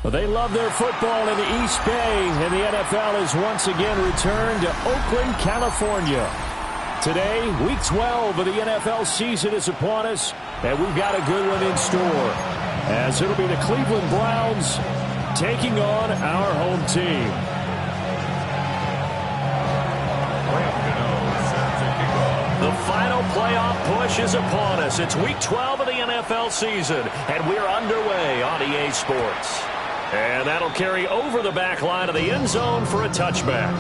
Well, they love their football in the East Bay, and the NFL has once again returned to Oakland, California. Today, Week 12 of the NFL season is upon us, and we've got a good one in store, as it'll be the Cleveland Browns taking on our home team. The final playoff push is upon us. It's Week 12 of the NFL season, and we're underway on EA Sports. And that'll carry over the back line of the end zone for a touchback.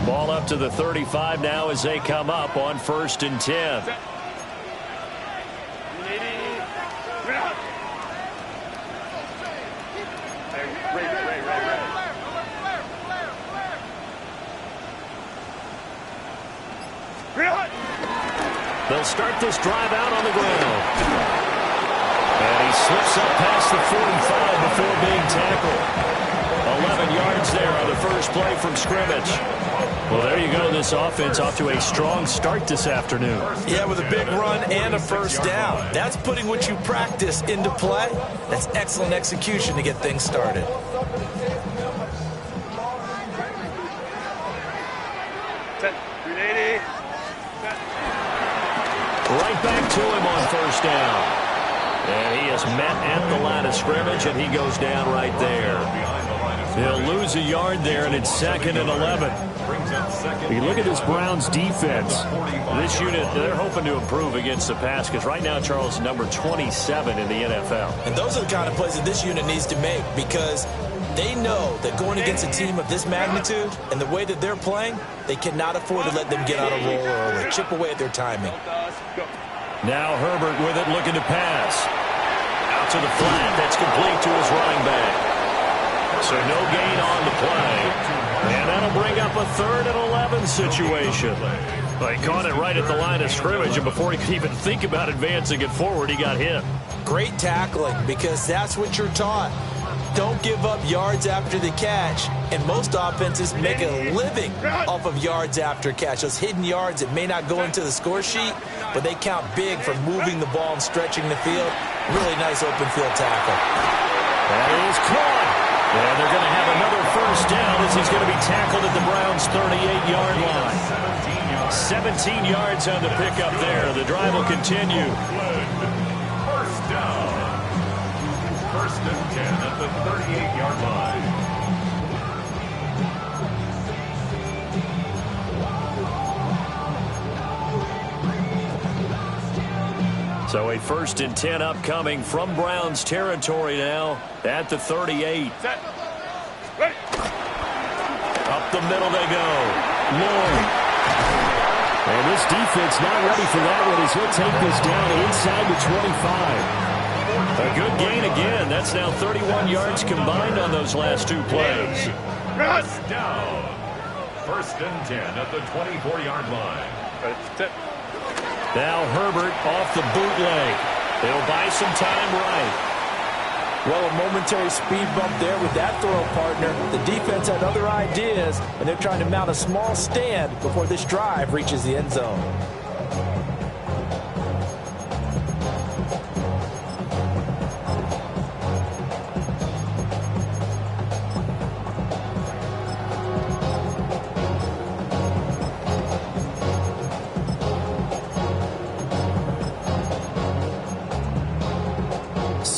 Ball up to the 35 now as they come up on 1st and 10. They'll start this drive out on the ground. And he slips up past the 45 before being tackled. 11 yards there on the first play from scrimmage. Well, there you go. This offense off to a strong start this afternoon. Yeah, with a big run and a first down. That's putting what you practice into play. That's excellent execution to get things started. Right back to him on first down. And he is met at the line of scrimmage, and he goes down right there. He'll lose a yard there, and it's 2nd and 11. You look at this Browns defense. This unit, they're hoping to improve against the pass because right now, Charles is number 27 in the NFL. And those are the kind of plays that this unit needs to make because they know that going against a team of this magnitude and the way that they're playing, they cannot afford to let them get on a roll early, chip away at their timing. Now Herbert with it, looking to pass. Out to the flat. That's complete to his running back. So no gain on the play. And that'll bring up a 3rd and 11 situation. Well, he caught it right at the line of scrimmage, and before he could even think about advancing it forward, he got hit. Great tackling, because that's what you're taught. Don't give up yards after the catch, and most offenses make a living off of yards after catch. Those hidden yards that may not go into the score sheet, but they count big for moving the ball and stretching the field. Really nice open field tackle. That is caught. And they're going to have another first down as he's going to be tackled at the Browns' 38-yard line. 17 yards on the pickup there. The drive will continue. First down. 1st and 10 at the 38-yard line. So a 1st and 10 upcoming from Browns territory now at the 38. Up the middle they go. Lloyd. And this defense not ready for that one as he'll take this down inside the 25. A good gain again. That's now 31 yards combined on those last 2 plays. First down. 1st and 10 at the 24-yard line. Now Herbert off the bootleg. They'll buy some time right. Well, a momentary speed bump there with that throw partner. The defense had other ideas, and they're trying to mount a small stand before this drive reaches the end zone.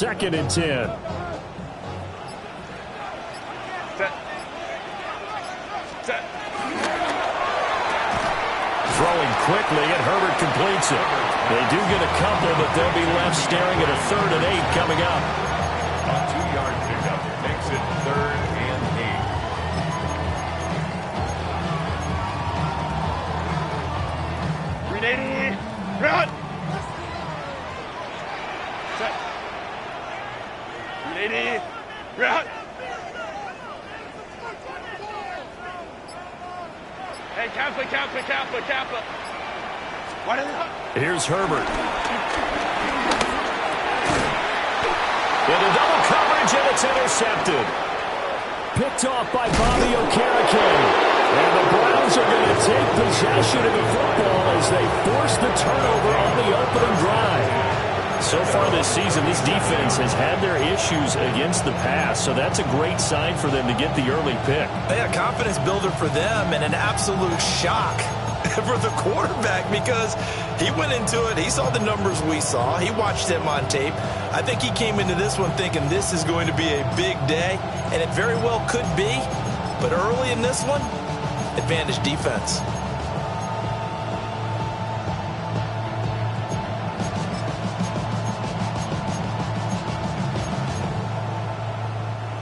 Second and 10. Set. Throwing quickly, and Herbert completes it. They do get a couple, but they'll be left staring at a 3rd and 8 coming up. A 2-yard pickup makes it 3rd and 8. Ready, run! Set. Ready, run! Hey, Kappa. What is it? Here's Herbert. Into double coverage, and it's intercepted. Picked off by Bobby Okereke. And the Browns are going to take possession of the football as they force the turnover on the opening drive. So far this season, this defense has had their issues against the pass, so that's a great sign for them to get the early pick. Yeah, confidence builder for them and an absolute shock for the quarterback because he went into it. He saw the numbers we saw. He watched them on tape. I think he came into this one thinking this is going to be a big day, and it very well could be. But early in this one, advantage defense.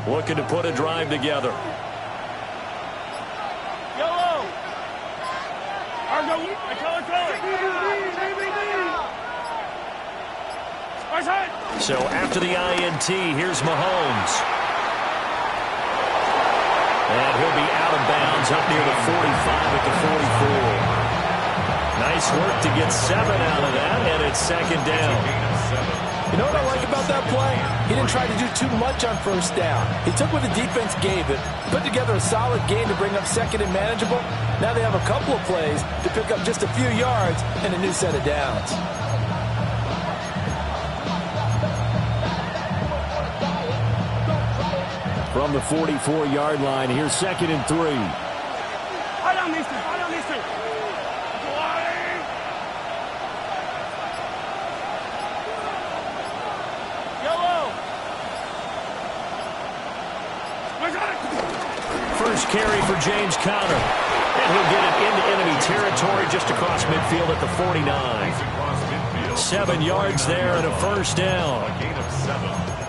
Looking to put a drive together. Yellow! Argo, I color. So after the INT, here's Mahomes. And he'll be out of bounds up near the 45 at the 44. Nice work to get 7 out of that, and it's 2nd down. You know what I like about that play? He didn't try to do too much on 1st down. He took what the defense gave him, put together a solid game to bring up 2nd and manageable. Now they have a couple of plays to pick up just a few yards and a new set of downs. From the 44-yard line, here's 2nd and 3. Hold on, mister. First carry for James Conner. And he'll get it into enemy territory just across midfield at the 49. 7 yards there and a 1st down. A gain of 7.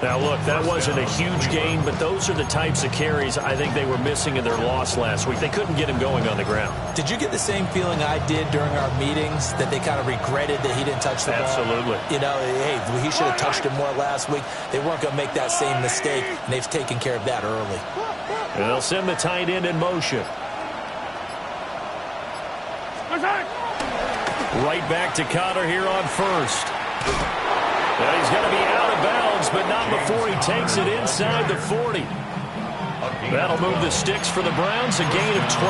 Now, look, that wasn't a huge gain, but those are the types of carries I think they were missing in their loss last week. They couldn't get him going on the ground. Did you get the same feeling I did during our meetings, that they kind of regretted that he didn't touch the ball? Absolutely. You know, hey, he should have touched it more last week. They weren't going to make that same mistake, and they've taken care of that early. And they'll send the tight end in motion. Right back to Conner here on 1st. And he's going to be out of bounds, but not before he takes it inside the 40. That'll move the sticks for the Browns, a gain of 12.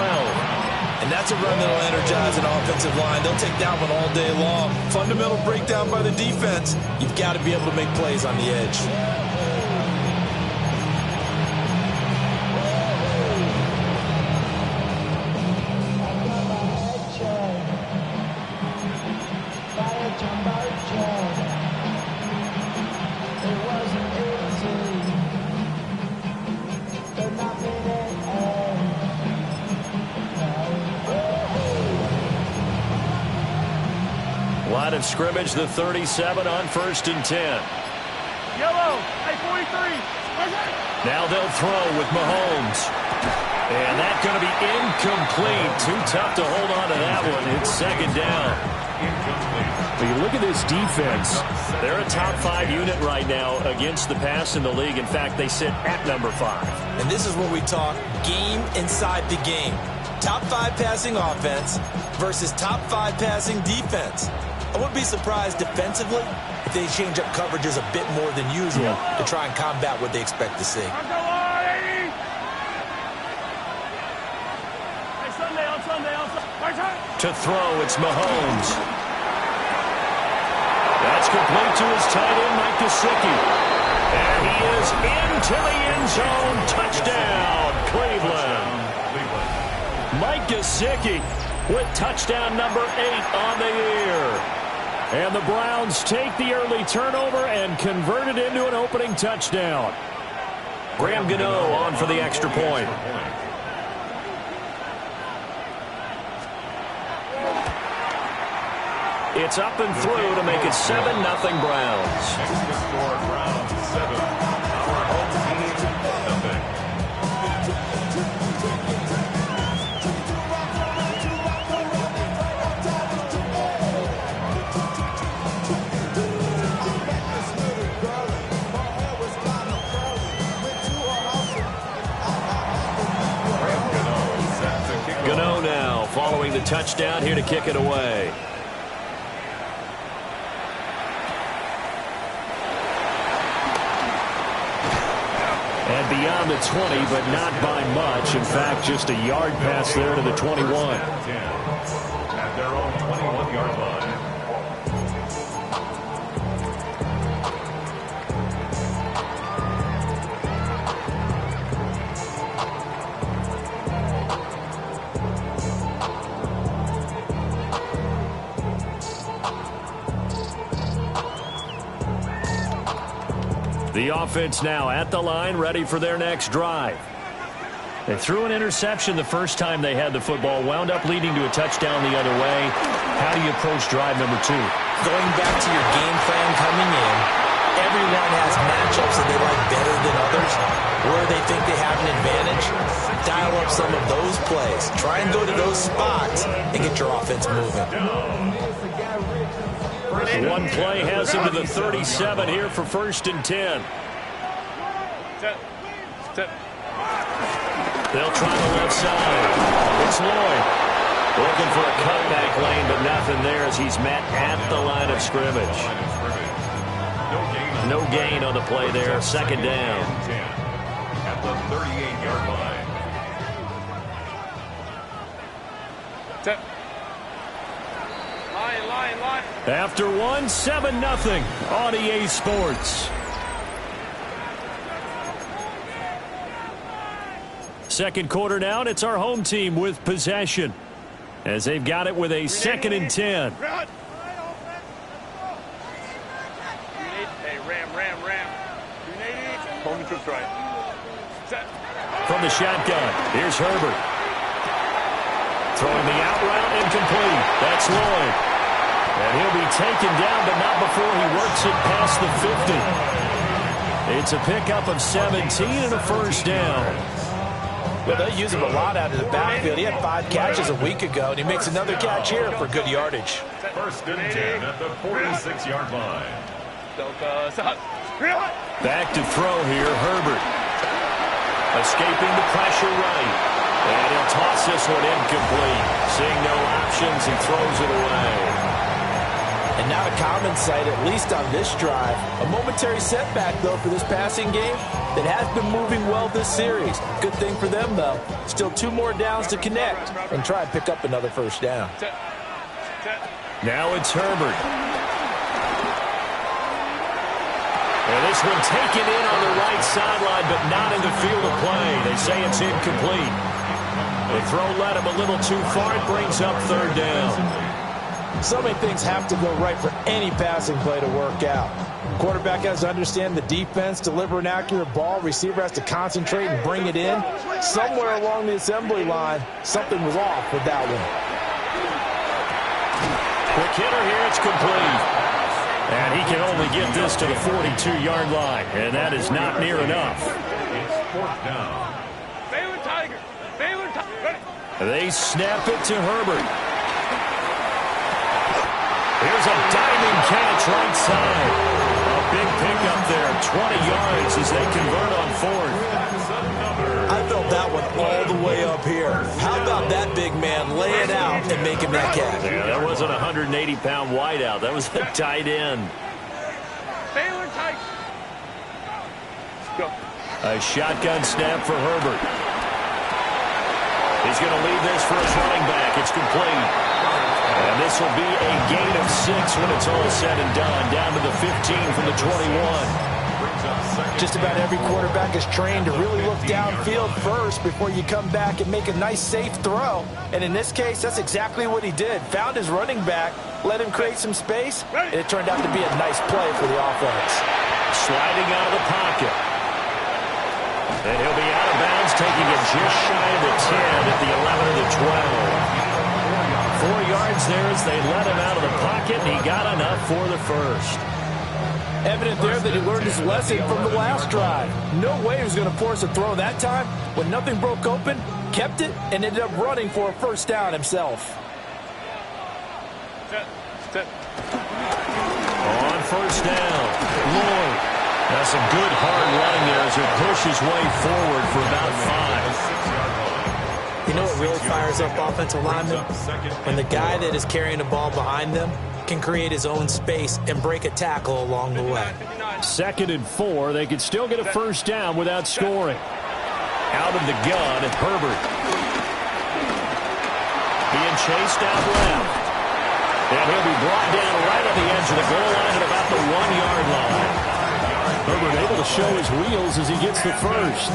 And that's a run that'll energize an offensive line. They'll take that one all day long. Fundamental breakdown by the defense. You've got to be able to make plays on the edge. Line of scrimmage, the 37 on 1st and 10. Yellow, hey, 43. Now they'll throw with Mahomes. And that's going to be incomplete. Too tough to hold on to that one. It's 2nd down. But you look at this defense. They're a top 5 unit right now against the pass in the league. In fact, they sit at number 5. And this is where we talk game inside the game. Top 5 passing offense versus top 5 passing defense. I wouldn't be surprised defensively if they change up coverages a bit more than usual to try and combat what they expect to see. To throw, it's Mahomes. That's complete to his tight end, Mike Gesicki. And he is into the end zone. Touchdown, Cleveland. Mike Gesicki with touchdown number 8 on the year. And the Browns take the early turnover and convert it into an opening touchdown. Graham Gano on for the extra point. It's up and through to make it 7-0 Browns. Next score, Browns 7. Our home team, 0. Gano now following the touchdown here to kick it away. And beyond the 20, but not by much. In fact, just a yard pass there to the 21. At their own 21-yard line. The offense now at the line, ready for their next drive. They threw an interception the first time they had the football, wound up leading to a touchdown the other way. How do you approach drive number 2? Going back to your game plan coming in, everyone has matchups that they like better than others. Where they think they have an advantage, dial up some of those plays. Try and go to those spots and get your offense moving. One play has him to the 37 here for 1st and 10. They'll try the left side. It's Lloyd. Looking for a cutback lane, but nothing there as he's met at the line of scrimmage. No gain on the play there. 2nd down. At the 38-yard line. Line. After 1, 7-0 on EA Sports. Second quarter now, and it's our home team with possession as they've got it with a 2nd and 10. Hey, ram. Home troops right. Set. From the shotgun, here's Herbert. Throwing the out route, incomplete. That's Lloyd. And he'll be taken down, but not before he works it past the 50. It's a pickup of 17 and a 1st down. Well, they use him a lot out of the backfield. He had 5 catches a week ago, and he makes another catch here for good yardage. 1st and 10 at the 46-yard line. Back to throw here, Herbert. Escaping the pressure right. And he'll toss this one incomplete. Seeing no options, he throws it away. And not a common sight, at least on this drive. A momentary setback, though, for this passing game that has been moving well this series. Good thing for them, though. Still 2 more downs to connect and try and pick up another 1st down. Now it's Herbert. And this one taken in on the right sideline, but not in the field of play. They say it's incomplete. The throw led him a little too far. It brings up 3rd down. So many things have to go right for any passing play to work out. Quarterback has to understand the defense, deliver an accurate ball. Receiver has to concentrate and bring it in. Somewhere along the assembly line, something was off with that one. Quick hitter here, it's complete. And he can only get this to the 42-yard line, and that is not near enough. It's 4th down. Baylor Tiger. Ready. They snap it to Herbert. Here's a diving catch right side. A big pickup there, 20 yards as they convert on 4th. I felt that one all the way up here. How about that big man lay it out and make him making that catch. Yeah, that wasn't a 180-pound wideout. That was a tight end. Baylor tight. Go. A shotgun snap for Herbert. He's going to leave this for his running back. It's complete. And this will be a gain of 6 when it's all said and done. Down to the 15 from the 21. Just about every quarterback is trained to really look downfield first before you come back and make a nice, safe throw. And in this case, that's exactly what he did. Found his running back, let him create some space, and it turned out to be a nice play for the offense. Sliding out of the pocket. And he'll be out of bounds, taking it just shy of the 10 at the 11 of the 12. 4 yards there as they let him out of the pocket, and he got enough for the first. Evident there that he learned his lesson from the last drive. No way he was going to force a throw that time. When nothing broke open, kept it, and ended up running for a first down himself. Step. On first down, Lloyd. That's some good hard running there as he pushes his way forward for about 5. You know what really fires up offensive linemen? When the guy that is carrying the ball behind them can create his own space and break a tackle along the way. 2nd and 4. They could still get a first down without scoring. Out of the gun, Herbert. Being chased out left. And he'll be brought down right at the edge of the goal line at about the 1-yard line. Herbert able to show his wheels as he gets the first.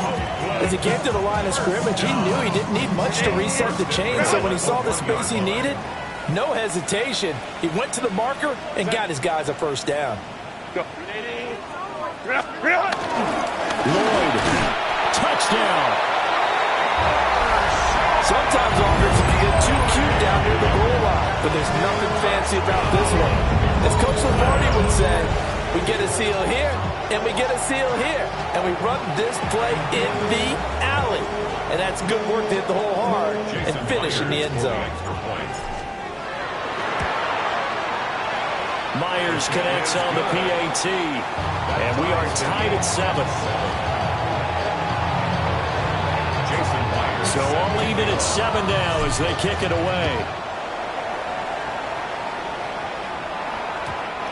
As he came to the line of scrimmage, he knew he didn't need much to reset the chain, so when he saw the space he needed, no hesitation. He went to the marker and got his guys a first down. Go. Lloyd, touchdown. Sometimes offense can get too cute down near the goal line, but there's nothing fancy about this one. As Coach Lombardi would say, we get a seal here, and we get a seal here, and we run this play in the alley. And that's good work to hit the hole hard and finish in the end zone. Myers connects on the PAT, and we are tied at 7. So all even at 7 now as they kick it away.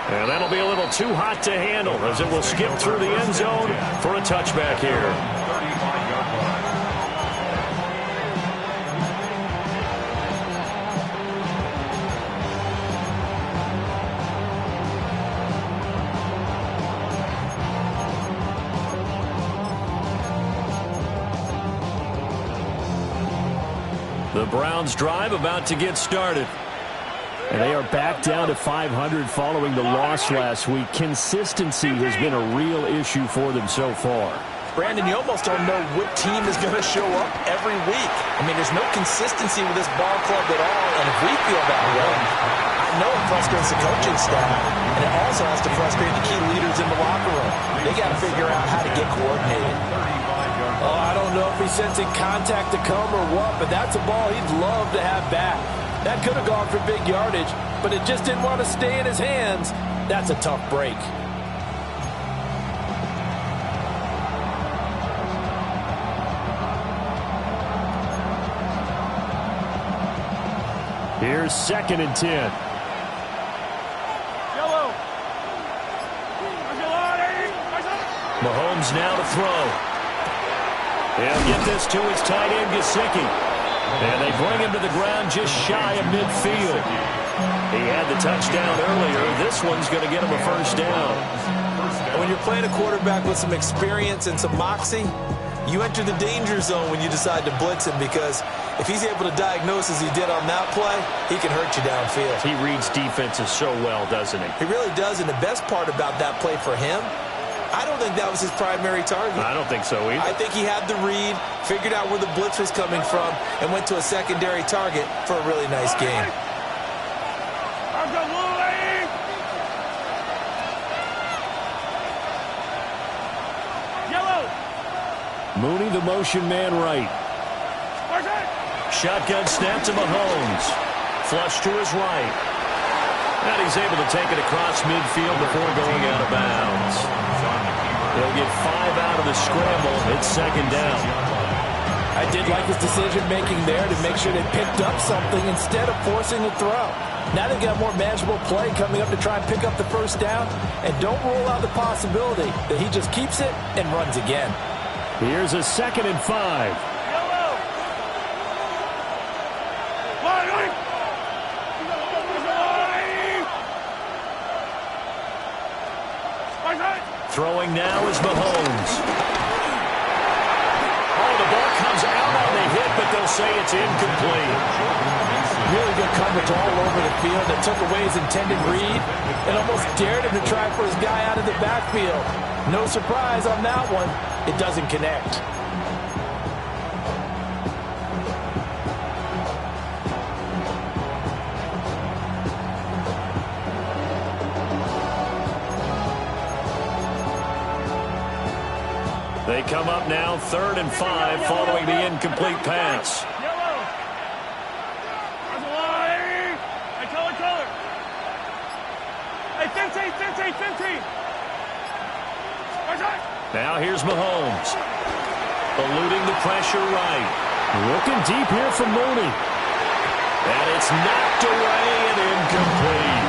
And that'll be a little too hot to handle as it will skip through the end zone for a touchback here. The Browns drive about to get started. And they are back down to 500 following the loss last week. Consistency has been a real issue for them so far. Brandon, you almost don't know what team is going to show up every week. I mean, there's no consistency with this ball club at all, and if we feel that way, I know it frustrates the coaching staff, and it also has to frustrate the key leaders in the locker room. They got to figure out how to get coordinated. Oh, I don't know if he's sensing contact to come or what, but that's a ball he'd love to have back. That could have gone for big yardage, but it just didn't want to stay in his hands. That's a tough break. Here's 2nd and 10. Mahomes now to throw. He'll get this to his tight end, Gesicki. And they bring him to the ground just shy of midfield. He had the touchdown earlier. This one's going to get him a first down. When you're playing a quarterback with some experience and some moxie, you enter the danger zone when you decide to blitz him, because if he's able to diagnose as he did on that play, he can hurt you downfield. He reads defenses so well, doesn't he? He really does, and the best part about that play for him, I don't think that was his primary target. I don't think so either. I think he had the read, figured out where the blitz was coming from, and went to a secondary target for a really nice game. Mooney, the motion man right. Shotgun snap to Mahomes. Flush to his right. And he's able to take it across midfield before going out of bounds. He'll get 5 out of the scramble. It's 2nd down. I did like his decision-making there to make sure they picked up something instead of forcing a throw. Now they've got a more manageable play coming up to try and pick up the first down, and don't rule out the possibility that he just keeps it and runs again. Here's a 2nd and 5. Throwing now is Mahomes. Oh, the ball comes out on the hit, but they'll say it's incomplete. Really good coverage all over the field that took away his intended read and almost dared him to try for his guy out of the backfield. No surprise on that one. It doesn't connect. They come up now 3rd and 5 following the incomplete pass. Now here's Mahomes. Eluding the pressure right. Looking deep here from Mooney. And it's knocked away and incomplete.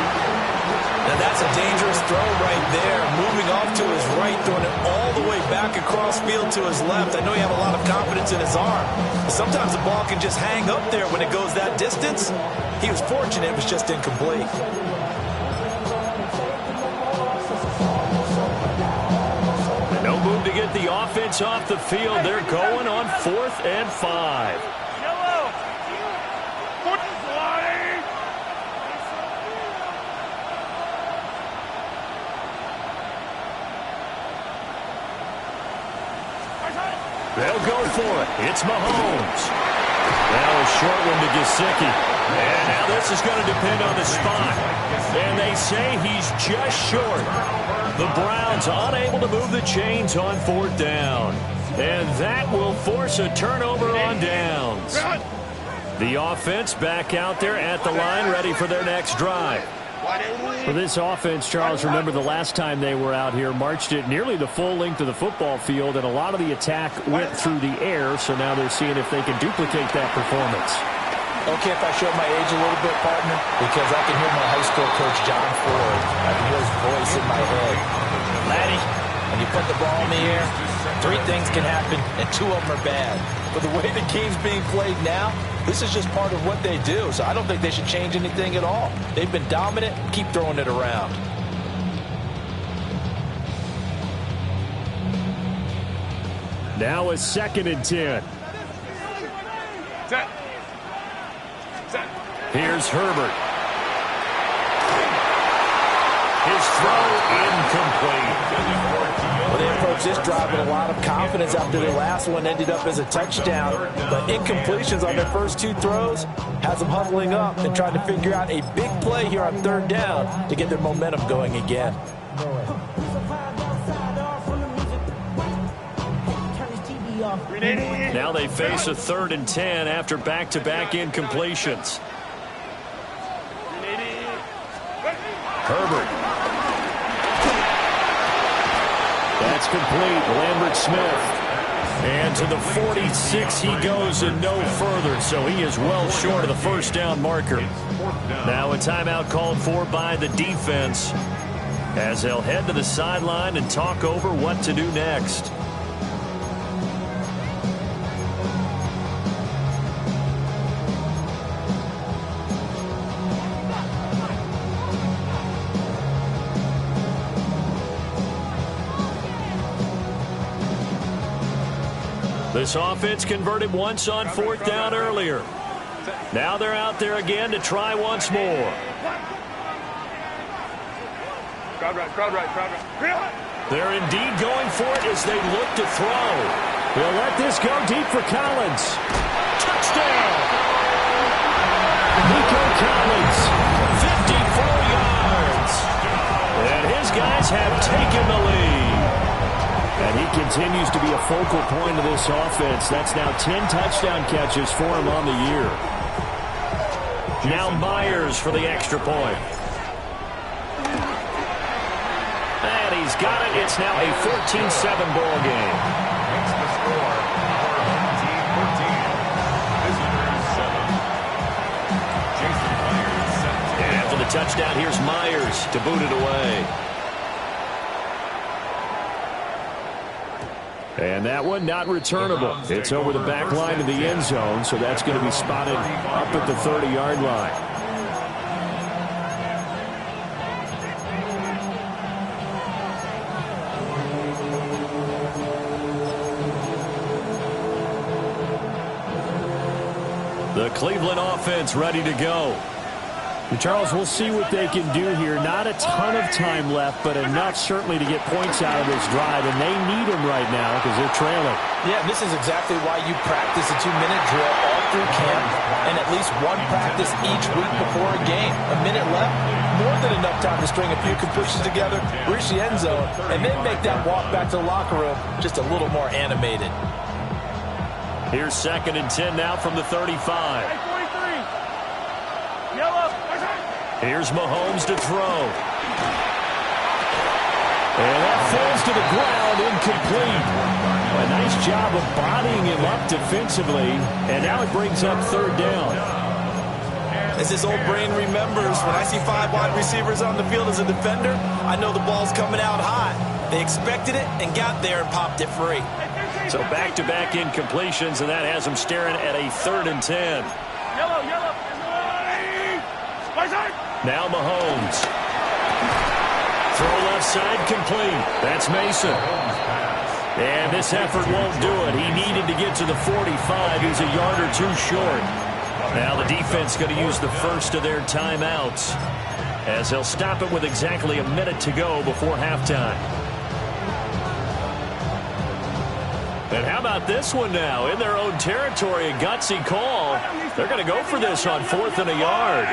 Now that's a dangerous throw right there. Moving off to his right, throwing it all the way back across field to his left. I know you have a lot of confidence in his arm. But sometimes the ball can just hang up there when it goes that distance. He was fortunate it was just incomplete. No move to get the offense off the field. They're going on 4th and 5. They'll go for it. It's Mahomes. Now a short one to Gesicki. And now this is going to depend on the spot. And they say he's just short. The Browns unable to move the chains on 4th down. And that will force a turnover on downs. The offense back out there at the line, ready for their next drive. For this offense, Charles, remember the last time they were out here, marched it nearly the full length of the football field, and a lot of the attack went through the air, so now they're seeing if they can duplicate that performance. Okay if I show my age a little bit, partner, because I can hear my high school coach, John Ford. I can hear his voice in my head. Laddie, when you put the ball in the air, 3 things can happen, and 2 of them are bad. But the way the game's being played now, this is just part of what they do, so I don't think they should change anything at all. They've been dominant. Keep throwing it around. Now a 2nd and 10. Set. Here's Herbert. His throw incomplete. Well, they approached this drive with a lot of confidence after their last one ended up as a touchdown. But incompletions on their first 2 throws has them huddling up and trying to figure out a big play here on 3rd down to get their momentum going again. Now they face a 3rd and 10 after back-to-back incompletions. Herbert. That's complete. Lambert Smith. And to the 46 he goes and no further, so he is well short of the first down marker. Now a timeout called for by the defense as they'll head to the sideline and talk over what to do next. This offense converted once on 4th down earlier. Now they're out there again to try once more. Crowd right. They're indeed going for it as they look to throw. They'll let this go deep for Collins. Touchdown! Nico Collins, 54 yards. And his guys have taken the lead. And he continues to be a focal point of this offense. That's now 10 touchdown catches for him on the year. Now Myers for the extra point. And he's got it. It's now a 14-7 ball game. to boot it away. And that one not returnable. It's over the back line of the end zone, so that's going to be spotted up at the 30-yard line. The Cleveland offense ready to go. And Charles, we'll see what they can do here. Not a ton of time left, but enough certainly to get points out of this drive, and they need them right now because they're trailing. Yeah, this is exactly why you practice a 2-minute drill all through camp and at least one practice each week before a game. A minute left, more than enough time to string a few completions together, reach the end zone, and then make that walk back to the locker room just a little more animated. Here's 2nd and 10 now from the 35. Here's Mahomes to throw. And that falls to the ground, incomplete. A nice job of bodying him up defensively, and now it brings up 3rd down. As this old brain remembers, when I see 5 wide receivers on the field as a defender, I know the ball's coming out hot. They expected it and got there and popped it free. So back-to-back incompletions, and that has them staring at a 3rd and 10. Now Mahomes. Throw left side complete. That's Mason. And this effort won't do it. He needed to get to the 45. He's a yard or two short. Now the defense going to use the first of their timeouts, as they'll stop it with exactly a minute to go before halftime. And how about this one now? In their own territory, a gutsy call. They're going to go for this on 4th and a yard.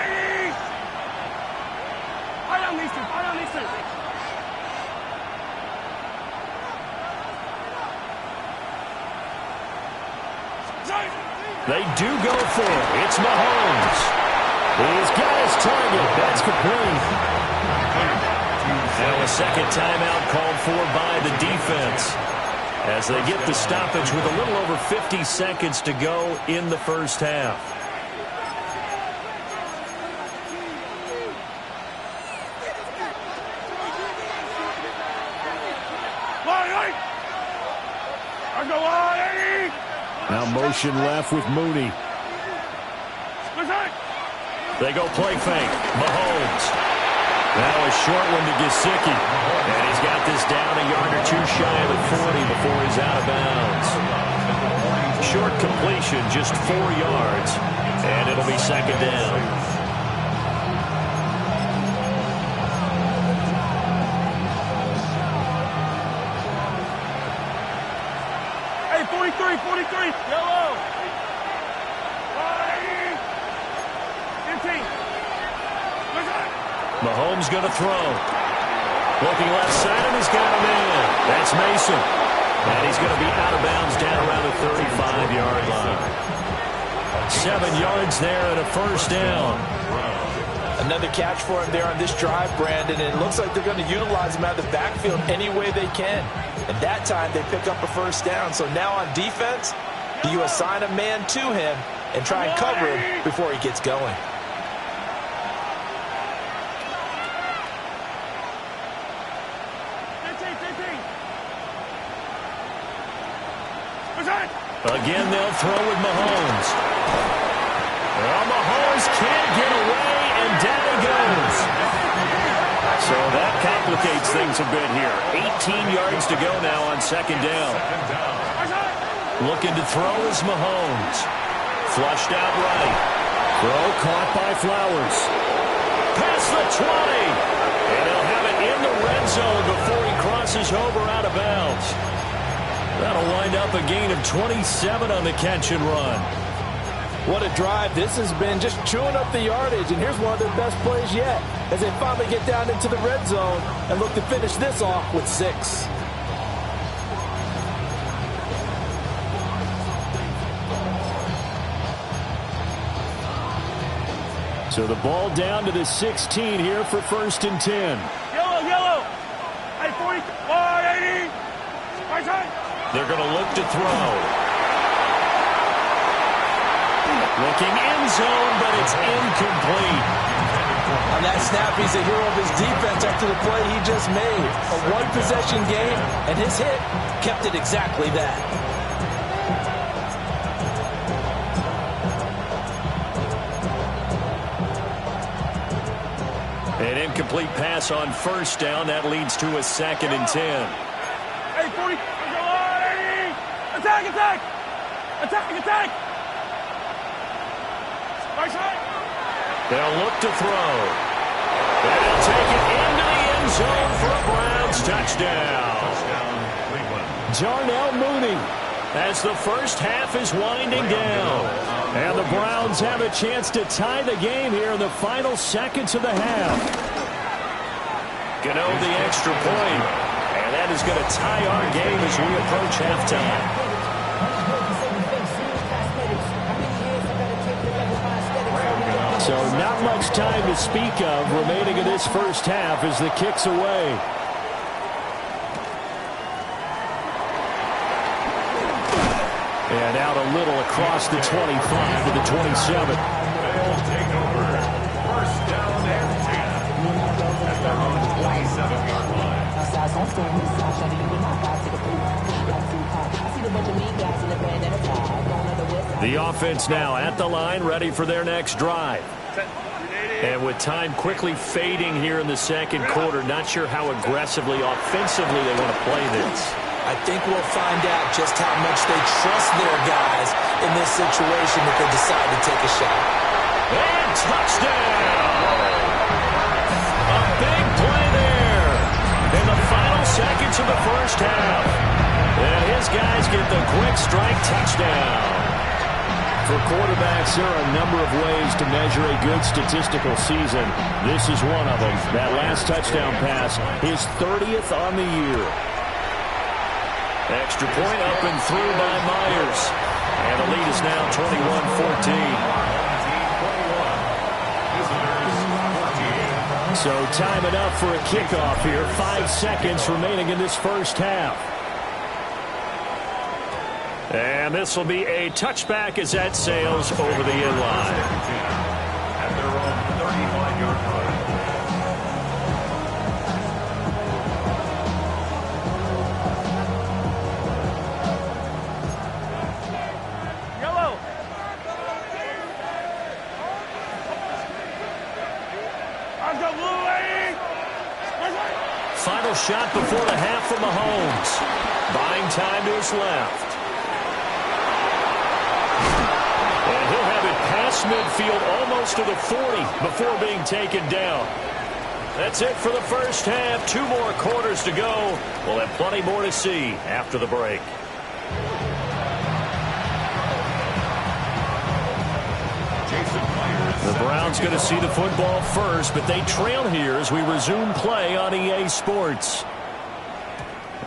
They do go for it. It's Mahomes. He's got his target. That's complete. Now a second timeout called for by the defense, as they get the stoppage with a little over 50 seconds to go in the first half. Now motion left with Mooney. They go play fake. Mahomes. Now a short one to Gesicki. And he's got this down a yard or two shy of the 40 before he's out of bounds. Short completion, just 4 yards. And it'll be 2nd down. 43, yellow. 15. Mahomes going to throw. Looking left side, and he's got him in. That's Mason. And he's going to be out of bounds down around the 35-yard line. 7 yards there and a 1st down. Another catch for him there on this drive, Brandon, and it looks like they're going to utilize him out of the backfield any way they can. And that time they pick up a 1st down. So now on defense, do you assign a man to him and try and cover him before he gets going? Again, they'll throw with Mahomes. Well, Mahomes can't get away, and down he goes. So that complicates things a bit here. 18 yards to go now on 2nd down. Looking to throw is Mahomes. Flushed out right. Throw caught by Flowers. Past the 20. And he'll have it in the red zone before he crosses over out of bounds. That'll wind up a gain of 27 on the catch and run. What a drive this has been, just chewing up the yardage. And here's one of their best plays yet, as they finally get down into the red zone and look to finish this off with 6. So the ball down to the 16 here for 1st and 10. Yellow. Hey, 40, 180. Right side. They're going to look to throw. Looking end zone, but it's incomplete. On that snap, he's a hero of his defense after the play he just made. A one-possession game, and his hit kept it exactly that. An incomplete pass on first down. That leads to a 2nd and 10. Hey, 40. Attack, attack. Attack, attack. Right side. They'll look to throw. And they'll take it into the end zone for a Browns touchdown. Jarnell Mooney as the first half is winding down. And the Browns have a chance to tie the game here in the final seconds of the half. Gano the extra point. And that is going to tie our game as we approach halftime. So not much time to speak of remaining in this first half as the kick's away. And out a little across the 25 to the 27. They'll take over. First down and 10. At their own 27-yard line. The offense now at the line, ready for their next drive. And with time quickly fading here in the second quarter, not sure how aggressively, offensively they want to play this. I think we'll find out just how much they trust their guys in this situation if they decide to take a shot. And touchdown! A big play there in the final seconds of the first half. And his guys get the quick strike touchdown. For quarterbacks, there are a number of ways to measure a good statistical season. This is one of them. That last touchdown pass, his 30th on the year. Extra point up and through by Myers. And the lead is now 21-14. So time enough for a kickoff here. 5 seconds remaining in this first half. And this will be a touchback as that sails over the end line. At their own 35-yard line. Yellow. I've got blue, lady. Final shot before the half from Mahomes. Buying time to his left. And he'll have it past midfield almost to the 40 before being taken down. That's it for the first half. 2 more quarters to go. We'll have plenty more to see after the break. The Browns going to see the football first, but they trail here as we resume play on EA Sports.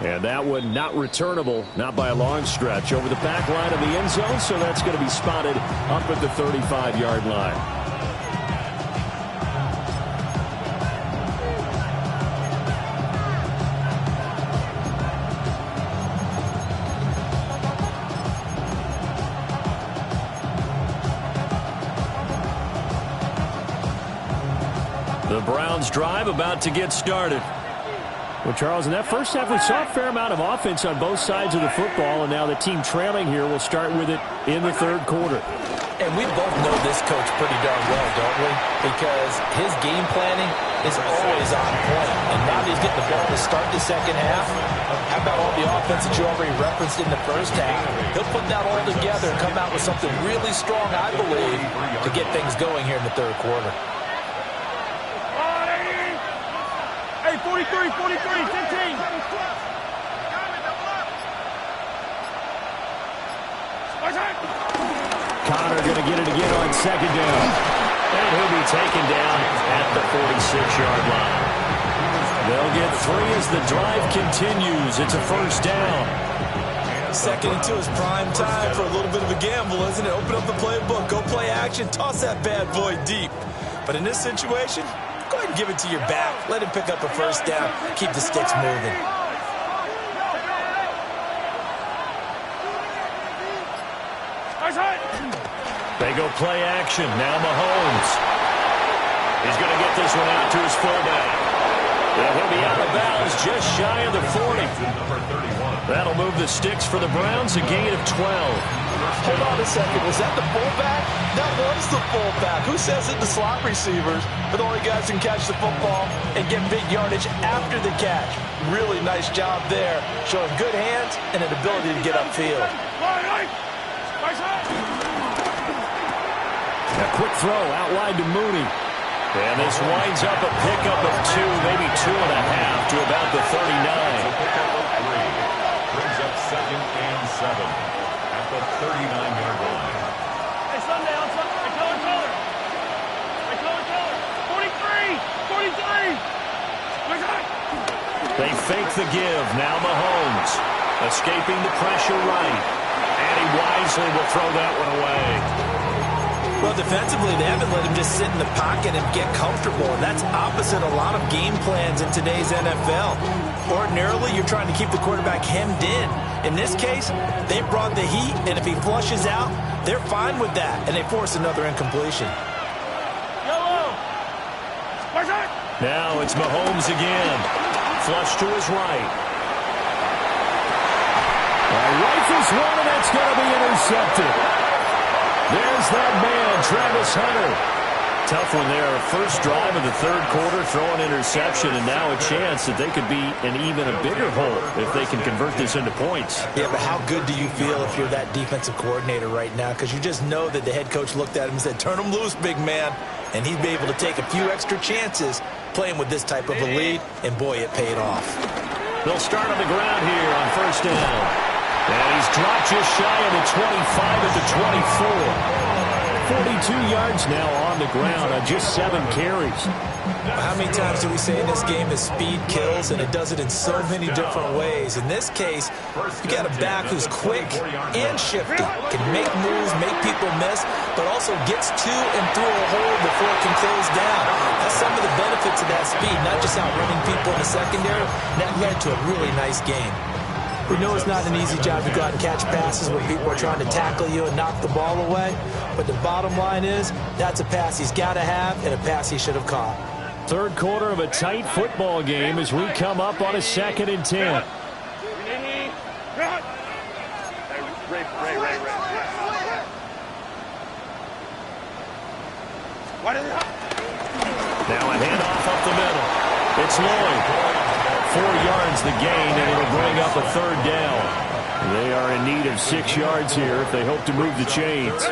And that one not returnable, not by a long stretch, over the back line of the end zone, so that's going to be spotted up at the 35-yard line. The Browns drive about to get started. Well, Charles, in that first half, we saw a fair amount of offense on both sides of the football, and now the team trailing here will start with it in the third quarter. And we both know this coach pretty darn well, don't we? Because his game planning is always on point. And now that he's getting the ball to start the second half, how about all the offense that you already referenced in the first half? He'll put that all together and come out with something really strong, I believe, to get things going here in the third quarter. Hey, 43, 43, 15. Connor going to get it again on second down. And he'll be taken down at the 46-yard line. They'll get 3 as the drive continues. It's a first down. Second and 2 is prime time for a little bit of a gamble, isn't it? Open up the playbook, go play action, toss that bad boy deep. But in this situation, go ahead and give it to your back. Let him pick up a first down. Keep the sticks moving. They go play action. Now Mahomes. He's going to get this one out to his fullback. And he'll be out of bounds just shy of the 40. That'll move the sticks for the Browns, a gain of 12. Hold on a second. Was that the fullback? That was the fullback. Who says it? The slot receivers are the only guys who can catch the football and get big yardage after the catch. Really nice job there, showing good hands and an ability to get upfield. A quick throw out wide to Mooney. And this winds up a pickup of 2, maybe 2.5 to about the 39. Brings up 2nd and 7 at the 39-yard line. Hey, Sunday, on Sunday. Hey, color. Hey, color. 43. 43. Where's that? They fake the give. Now Mahomes escaping the pressure right. And he wisely will throw that one away. Well, defensively, they haven't let him just sit in the pocket and get comfortable, and that's opposite a lot of game plans in today's NFL. Ordinarily, you're trying to keep the quarterback hemmed in. In this case, they brought the heat, and if he flushes out, they're fine with that, and they force another incompletion. Yellow. Where's that? Now it's Mahomes again. Flush to his right. Rifles one, and that's going to be intercepted. There's that man, Travis Hunter. Tough one there. First drive of the third quarter, throw an interception, and now a chance that they could be in even a bigger hole if they can convert this into points. Yeah, but how good do you feel if you're that defensive coordinator right now? Because you just know that the head coach looked at him and said, turn him loose, big man. And he'd be able to take a few extra chances playing with this type of a lead, and boy, it paid off. They'll start on the ground here on first down. And he's dropped just shy of the 25 at the 24. 42 yards now on the ground on just 7 carries. How many times do we say in this game that speed kills, and it does it in so many different ways? In this case, you got a back who's quick and shifty, can make moves, make people miss, but also gets to and through a hole before it can close down. That's some of the benefits of that speed, not just outrunning people in the secondary. That led to a really nice game. We know it's not an easy job to go out and catch passes when people are trying to tackle you and knock the ball away. But the bottom line is, that's a pass he's got to have and a pass he should have caught. Third quarter of a tight football game as we come up on a 2nd and 10. Now a handoff up the middle. It's Lloyd. 4 yards the gain, and it'll bring up a third down. They are in need of 6 yards here if they hope to move the chains.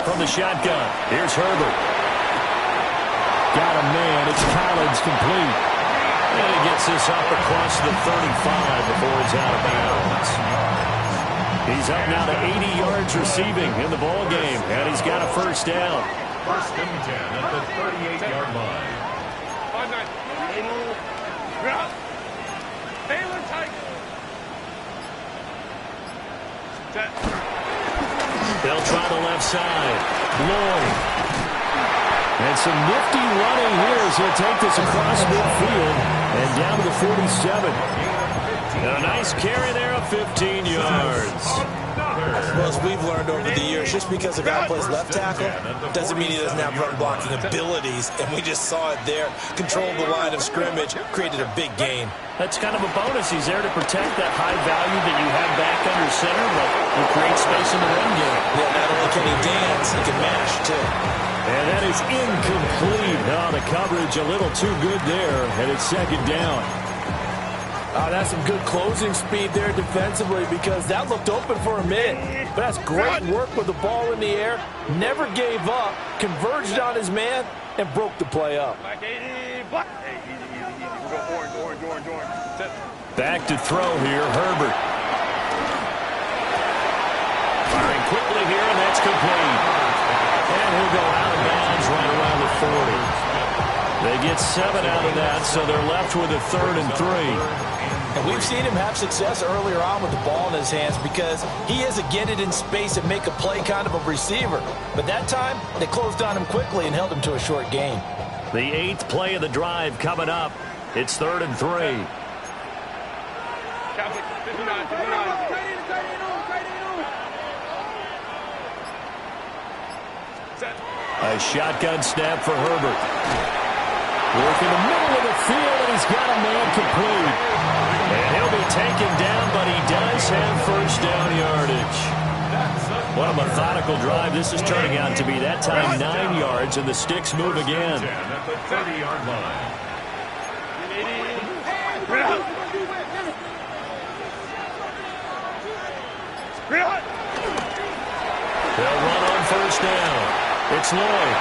From the shotgun, here's Herbert. Got a man. It's Collins complete. And he gets this up across the 35 before he's out of bounds. He's up now to 80 yards receiving in the ball game, and he's got a first down. First and 10 at the 38-yard line. They'll try the left side. Lloyd. And some nifty running here as he'll take this across midfield and down to the 47. And a nice carry there of 15 yards. Well, as we've learned over the years, just because a guy plays left tackle doesn't mean he doesn't have run blocking abilities. And we just saw it there. Controlled the line of scrimmage, created a big gain. That's kind of a bonus. He's there to protect that high value that you have back under center, but will create space in the run game. Yeah, not only can he dance, he can mash, too. And that is incomplete. Oh, the coverage a little too good there, and it's 2nd down. That's some good closing speed there defensively because that looked open for a minute. But that's great work with the ball in the air. Never gave up, converged on his man, and broke the play up. Back to throw here, Herbert. Firing quickly here, and that's complete. And he'll go out of bounds right around the 40. They get 7 out of that, so they're left with a 3rd and 3. And we've seen him have success earlier on with the ball in his hands because he is a get it in space and make a play kind of a receiver. But that time, they closed on him quickly and held him to a short gain. The 8th play of the drive coming up. It's 3rd and 3. A A shotgun snap for Herbert. Work in the middle of the field, and he's got a man complete. And he'll be taken down, but he does have first down yardage. What a methodical drive this is turning out to be. That time 9 yards, and the sticks move again. At the 30-yard line. They'll run on first down. It's Lloyd.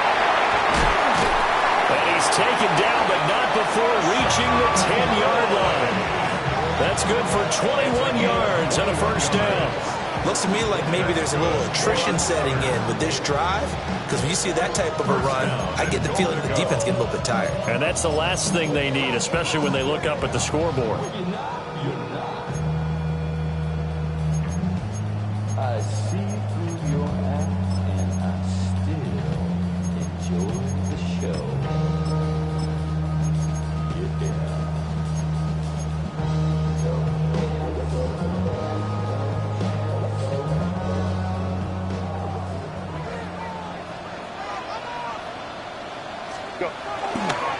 And he's taken down, but not before reaching the 10-yard line. That's good for 21 yards and a first down. Looks to me like maybe there's a little attrition setting in with this drive, because when you see that type of a run, I get the feeling the defense getting a little bit tired. And that's the last thing they need, especially when they look up at the scoreboard. I see through your acts, and I still enjoy the show.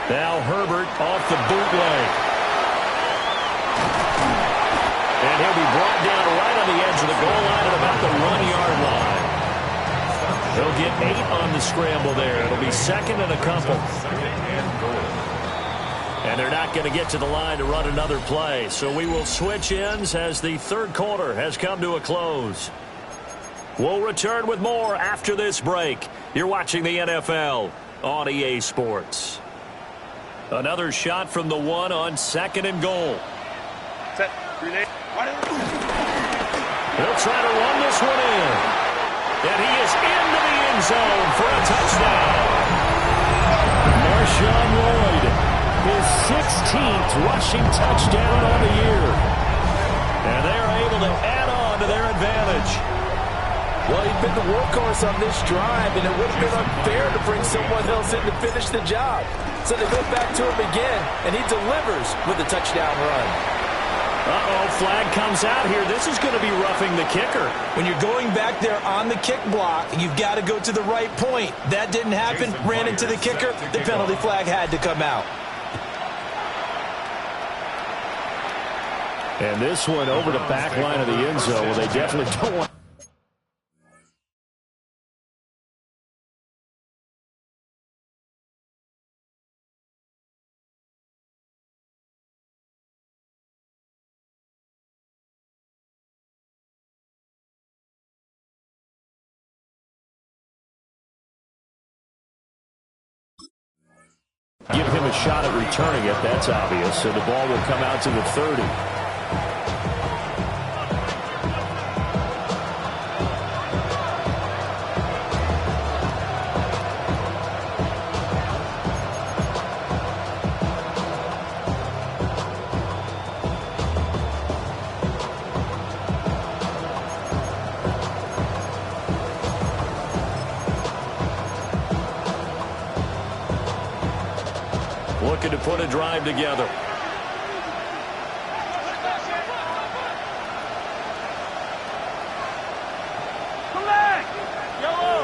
Now Herbert off the bootleg. And he'll be brought down right on the edge of the goal line at about the 1-yard line. He'll get 8 on the scramble there. It'll be second and a couple. And they're not going to get to the line to run another play. So we will switch ends as the third quarter has come to a close. We'll return with more after this break. You're watching the NFL on EA Sports. Another shot from the 1 on second and goal. Set. Grenade. He'll try to run this one in. And he is into the end zone for a touchdown. Marshawn Lloyd, his 16th rushing touchdown on the year. And they're able to add on to their advantage. Well, he's been the workhorse on this drive, and it would have been unfair to bring someone else in to finish the job. So they go back to him again, and he delivers with a touchdown run. Uh-oh, flag comes out here. This is going to be roughing the kicker. When you're going back there on the kick block, you've got to go to the right point. That didn't happen. Ran into the kicker. The penalty flag had to come out. And this one over the back line of the end zone. Well, they definitely don't want... Give him a shot at returning it. That's obvious. So the ball will come out to the 30. Looking to put a drive together.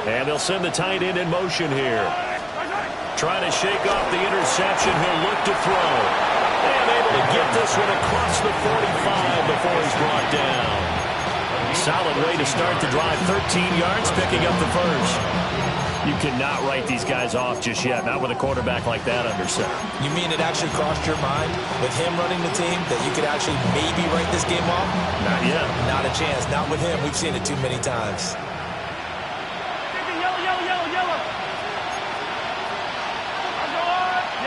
And they'll send the tight end in motion here. Trying to shake off the interception. He'll look to throw. And able to get this one across the 45 before he's brought down. Solid way to start the drive. 13 yards, picking up the first. You cannot write these guys off just yet, not with a quarterback like that under center. You mean it actually crossed your mind with him running the team that you could actually maybe write this game off? Not yet. Not a chance. Not with him. We've seen it too many times. Yellow, yellow, yellow, yellow.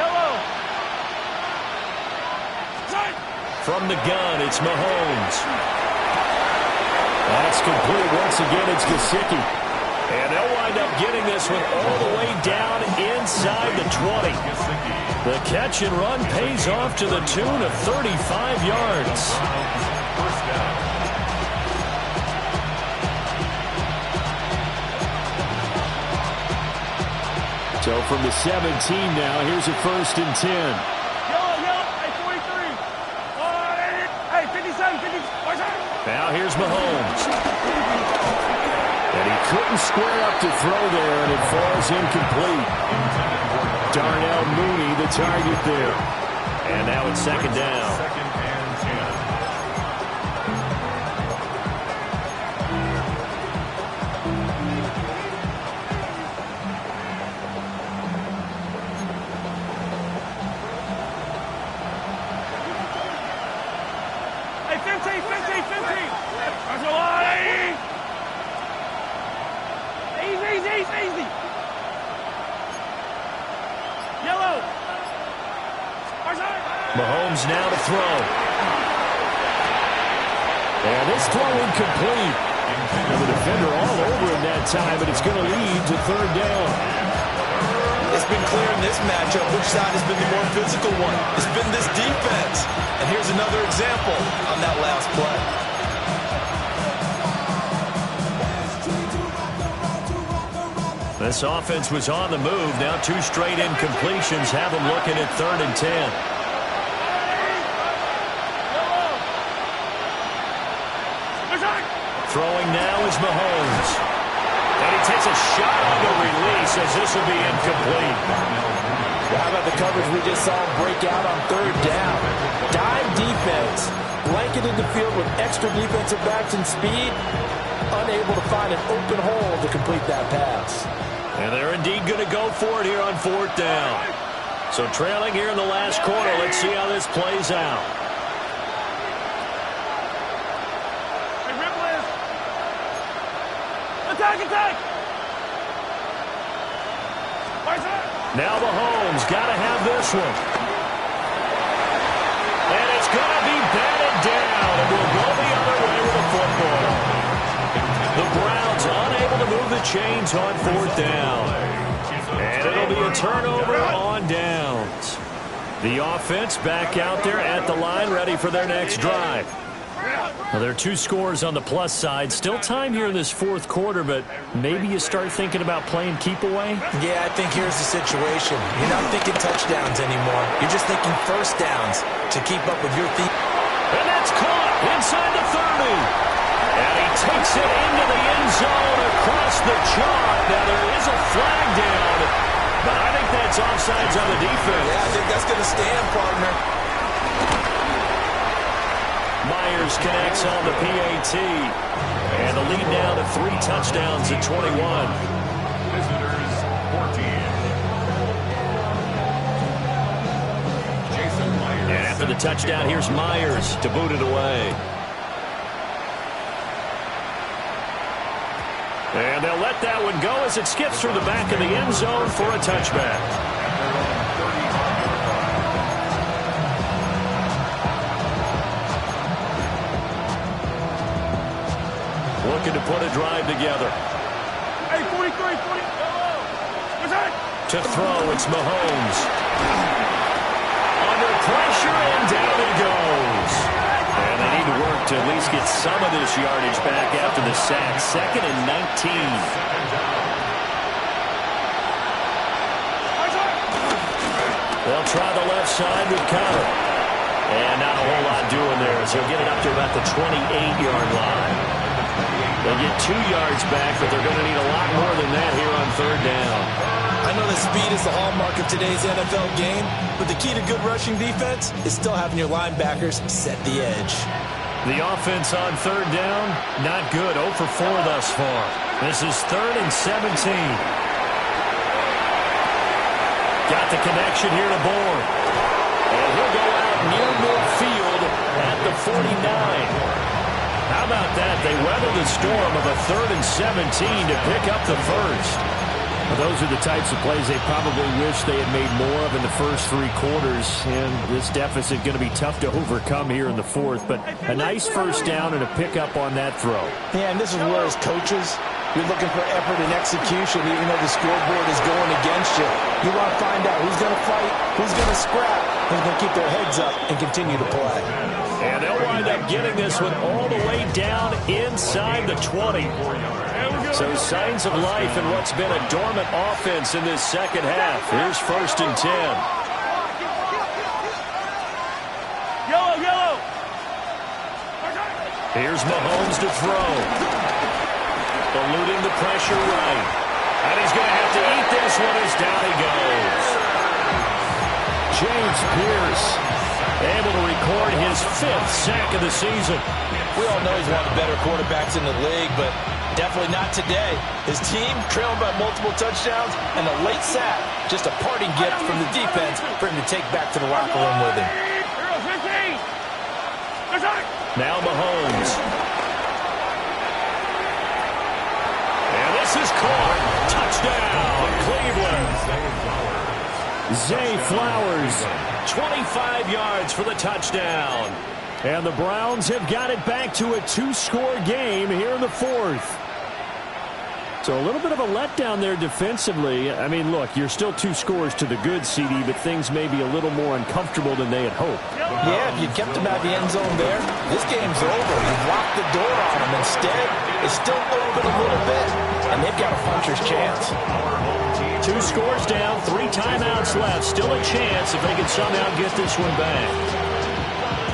Yellow. From the gun, it's Mahomes. That's complete. Once again, it's Gesicki. And they'll wind up getting this one all the way down inside the 20. The catch and run pays off to the tune of 35 yards. So from the 17 now, here's a 1st and 10. Yellow, yellow. Hey, 43. Hey, 57, 50. Now here's Mahomes. And he looking square up to throw there, and it falls incomplete. Darnell Mooney, the target there. And now it's second down. Second and 10. Hey, 15, 15, 15. That's a lot. Easy, easy, easy, easy. Yellow. Mahomes now to throw. And this throw incomplete. And the defender all over him that time, but it's going to lead to third down. It's been clear in this matchup which side has been the more physical one. It's been this defense. And here's another example on that last play. This offense was on the move. Now 2 straight incompletions have them looking at 3rd and 10. Throwing now is Mahomes. And he takes a shot on the release as this will be incomplete. How about the coverage we just saw break out on 3rd down? Dime defense, blanketed the field with extra defensive backs and speed, unable to find an open hole to complete that pass. And they're indeed going to go for it here on 4th down. So trailing here in the last quarter. Let's see how this plays out. Hey, Ripley. Attack, attack. Now Mahomes got to have this one. And it's going to be batted down. And we'll go the other way with the football. The Browns unable to move the chains on 4th down. And it'll be a turnover on downs. The offense back out there at the line, ready for their next drive. Well, there are 2 scores on the plus side. Still time here in this 4th quarter, but maybe you start thinking about playing keep away? Yeah, I think here's the situation. You're not thinking touchdowns anymore. You're just thinking first downs to keep up with your team. And that's caught inside the 30. And he takes it into the end zone across the chalk. Now there is a flag down, but I think that's offsides on the defense. Yeah, I think that's going to stand, partner. Myers connects on the PAT. And the lead now to 3 touchdowns at 21. Visitors 14. Jason Myers. And after the touchdown, here's Myers to boot it away. And they'll let that one go as it skips through the back of the end zone for a touchback. Looking to put a drive together. Hey, 43, 40. To throw, it's Mahomes. Under pressure, and down it goes. And they need to work to at least get some of this yardage back after the sack. 2nd and 19. They'll try the left side with Connor. And not a whole lot doing there as he'll get it up to about the 28-yard line. They'll get 2 yards back, but they're going to need a lot more than that here on 3rd down. I know that speed is the hallmark of today's NFL game, but the key to good rushing defense is still having your linebackers set the edge. The offense on 3rd down, not good. 0 for 4 thus far. This is 3rd and 17. Got the connection here to Bourne. And he'll go out near midfield at the 49. How about that? They weather the storm of a 3rd and 17 to pick up the first. Well, those are the types of plays they probably wish they had made more of in the first 3 quarters. And this deficit going to be tough to overcome here in the 4th. But a nice first down and a pickup on that throw. Yeah, and this is where as coaches, you're looking for effort and execution even though the scoreboard is going against you. You want to find out who's going to fight, who's going to scrap, who's going to keep their heads up and continue to play. And they'll wind up getting this one all the way down inside the 20. So signs of life in what's been a dormant offense in this second half. Here's 1st and 10. Yellow, yellow. Here's Mahomes to throw. Eluding the pressure right. And he's going to have to eat this one as down he goes. James Pierce able to record his 5th sack of the season. We all know he's one of the better quarterbacks in the league, but definitely not today. His team trailing by multiple touchdowns, and a late sack, just a parting gift from the defense for him to take back to the locker room with him. Now Mahomes. And this is caught. Touchdown, Cleveland. Zay Flowers, 25 yards for the touchdown. And the Browns have got it back to a 2-score game here in the 4th. So a little bit of a letdown there defensively. I mean, look, you're still 2 scores to the good, CD, but things may be a little more uncomfortable than they had hoped. Yeah, if you kept him out of the end zone there, this game's over. You've locked the door on him. Instead, it's still open a little bit, and they've got a puncher's chance. 2 scores down, 3 timeouts left. Still a chance if they can somehow get this one back.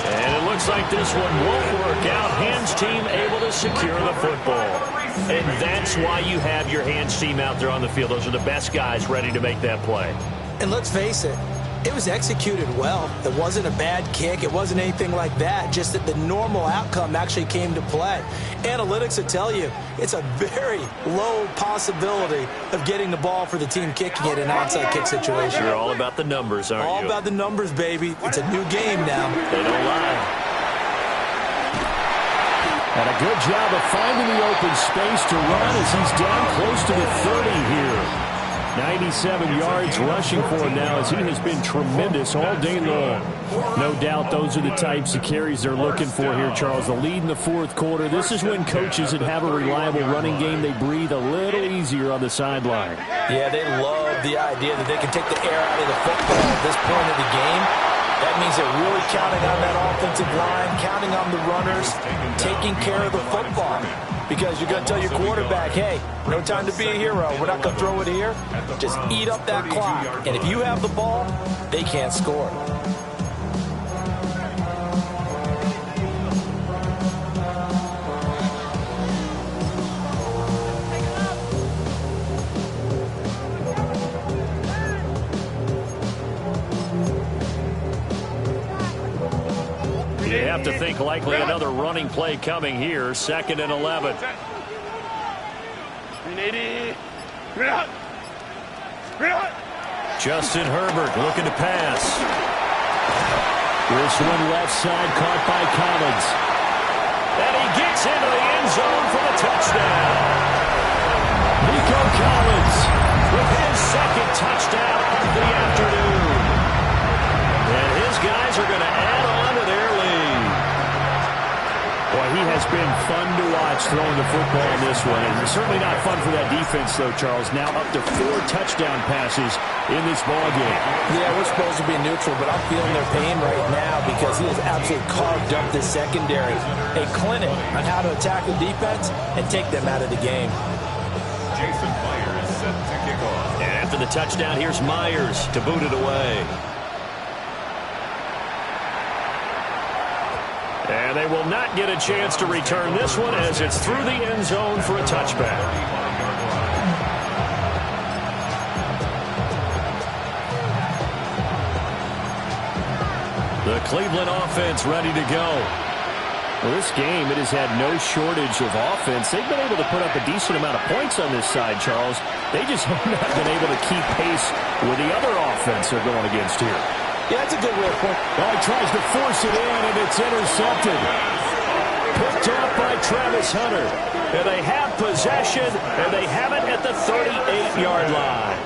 And it looks like this one won't work out. Hands team able to secure the football. And that's why you have your hands team out there on the field. Those are the best guys ready to make that play. And let's face it, it was executed well. It wasn't a bad kick. It wasn't anything like that. Just that the normal outcome actually came to play. Analytics will tell you it's a very low possibility of getting the ball for the team kicking it in an onside kick situation. You're all about the numbers, aren't you? All about the numbers, baby. It's a new game now. They don't lie. And a good job of finding the open space to run as he's down close to the 30 here. 97 yards rushing for him now as he has been tremendous all day long. No doubt those are the types of carries they're looking for here, Charles. The lead in the 4th quarter. This is when coaches that have a reliable running game, they breathe a little easier on the sideline. Yeah, they love the idea that they can take the air out of the football at this point of the game. That means they're really counting on that offensive line, counting on the runners, taking care of the football. Because you're going to tell your quarterback, hey, no time to be a hero. We're not going to throw it here. Just eat up that clock. And if you have the ball, they can't score. You have to think likely another running play coming here. 2nd and 11. Justin Herbert looking to pass. This one left side caught by Collins. And he gets into the end zone for the touchdown. Nico Collins with his 2nd touchdown of the afternoon. And his guys are going to add on to their lead. Boy, he has been fun to watch throwing the football in this one. And certainly not fun for that defense, though, Charles. Now up to 4 touchdown passes in this ballgame. Yeah, we're supposed to be neutral, but I'm feeling their pain right now because he has absolutely carved up this secondary. A clinic on how to attack the defense and take them out of the game. Jason Myers set to kick off. And after the touchdown, here's Myers to boot it away. And they will not get a chance to return this one as it's through the end zone for a touchback. The Cleveland offense ready to go. Well, this game, it has had no shortage of offense. They've been able to put up a decent amount of points on this side, Charles. They just have not been able to keep pace with the other offense they're going against here. Yeah, that's a good way of putting it. Oh, he tries to force it in, and it's intercepted. Picked up by Travis Hunter. And they have possession, and they have it at the 38-yard line.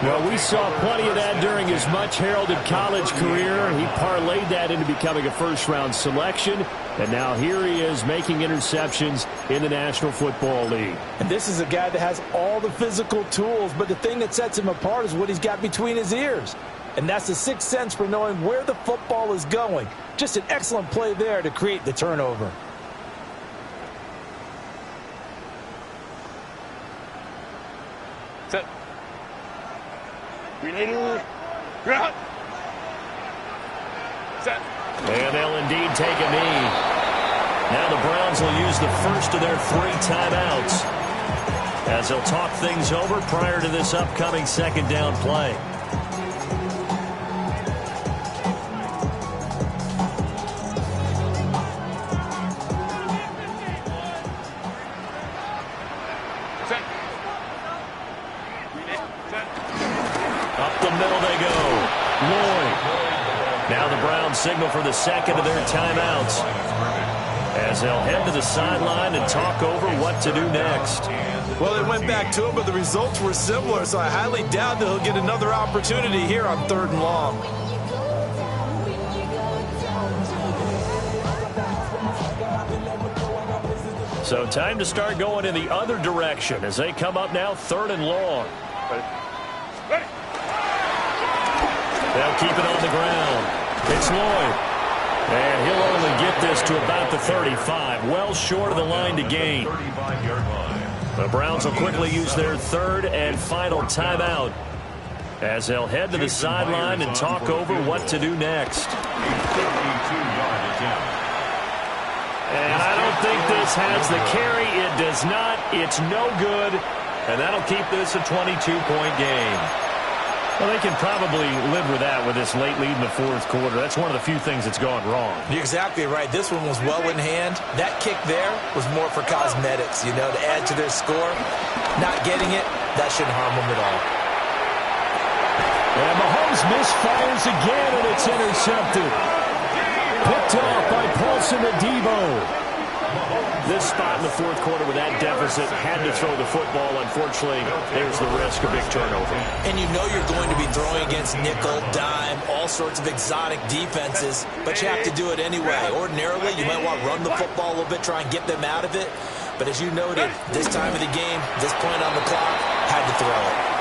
Well, we saw plenty of that during his much-heralded college career. He parlayed that into becoming a first-round selection, and now here he is making interceptions in the National Football League. And this is a guy that has all the physical tools, but the thing that sets him apart is what he's got between his ears. And that's the 6th sense for knowing where the football is going. Just an excellent play there to create the turnover. Set. Set. And they'll indeed take a knee. Now the Browns will use the first of their 3 timeouts. as they'll talk things over prior to this upcoming second down play. Up the middle they go. Lloyd. Now the Browns signal for the second of their timeouts, as they'll head to the sideline and talk over what to do next. Well, they went back to it, but the results were similar, so I highly doubt that he'll get another opportunity here on 3rd and long. So time to start going in the other direction as they come up now 3rd and long. They'll keep it on the ground. It's Lloyd. And he'll only get this to about the 35, well short of the line to gain. The Browns will quickly use their 3rd and final timeout, as they'll head to the sideline and talk over what to do next. And I don't think this has the carry. It does not. It's no good. And that'll keep this a 22-point game. Well, they can probably live with that with this late lead in the 4th quarter. That's one of the few things that's gone wrong. You're exactly right. This one was well in hand. That kick there was more for cosmetics, to add to their score. Not getting it, that shouldn't harm them at all. And Mahomes misfires again, and it's intercepted. Picked off by Paulson Adebo. This spot in the 4th quarter with that deficit, had to throw the football. Unfortunately, there's the risk of big turnover. And you're going to be throwing against nickel, dime, all sorts of exotic defenses, but you have to do it anyway. Ordinarily, you might want to run the football a little bit, try and get them out of it. But as you noted, this time of the game, this point on the clock, had to throw it.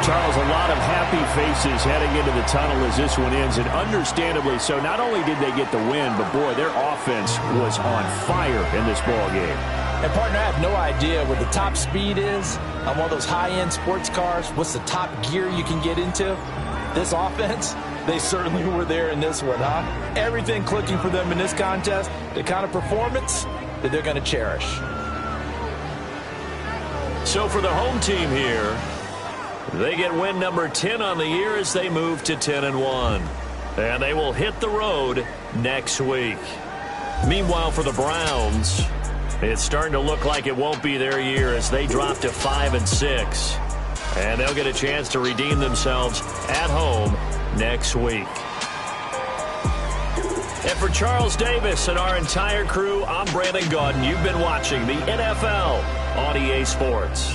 Charles, a lot of happy faces heading into the tunnel as this one ends, and understandably so. Not only did they get the win, but boy, their offense was on fire in this ball game. And partner, I have no idea what the top speed is on one of those high-end sports cars. What's the top gear you can get into? This offense, they certainly were there in this one, huh? Everything clicking for them in this contest, the kind of performance that they're going to cherish. So for the home team here, they get win number 10 on the year as they move to 10-1. And they will hit the road next week. Meanwhile, for the Browns, it's starting to look like it won't be their year as they drop to 5-6. And they'll get a chance to redeem themselves at home next week. And for Charles Davis and our entire crew, I'm Brandon Gaudin. You've been watching the NFL on EA Sports.